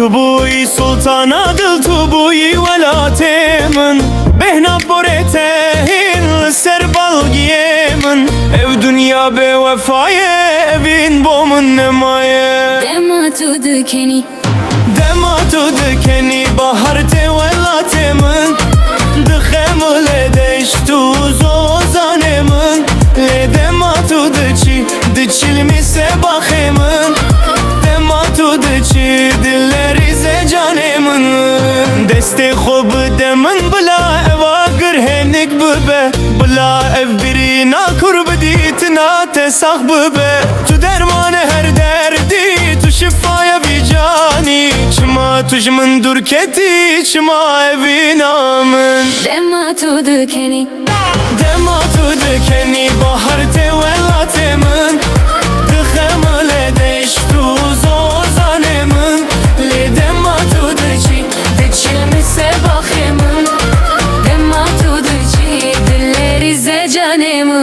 بوی سلطان عدل تو بوی ولاته من بهنا برته هین سر بالگیه من ev dünya be vefaya evin bomun nemaye Dema tu dikeni Dema tu dikeni bahar te velate min Dixemle deş tu zozane min Le dema tu diçi diçilmi se baxe min Dema tu diçi dilleri ze cane min Deste xob demin bila eva girhenik bibe Bila ev biri nakur biditna tesah bibe Tu derman her derdi tu şifaya vicani Çima tujmin durketi çima evina min Dema tu dikeni Dema tu dikeni bahar te velate min Dixemle deş tu zozane min Le dema tu diçi diçilmi se baxe min Dema tu diçi dilleri ze canımı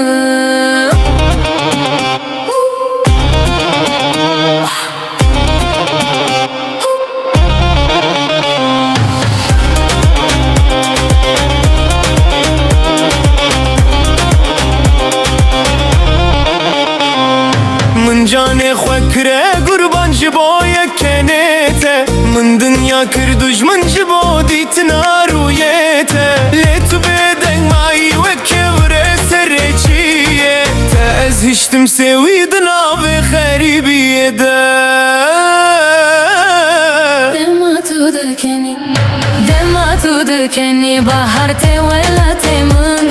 من جان خوکره قربان جبو یکنیته من دنیا کر دجمن جبو دیتنا رویته لیتو بدن مایی و کبره سرچیه تا از هشتم سویدنا و خریبیه Dema tu dikeni Dema tu dikeni bahar te velate min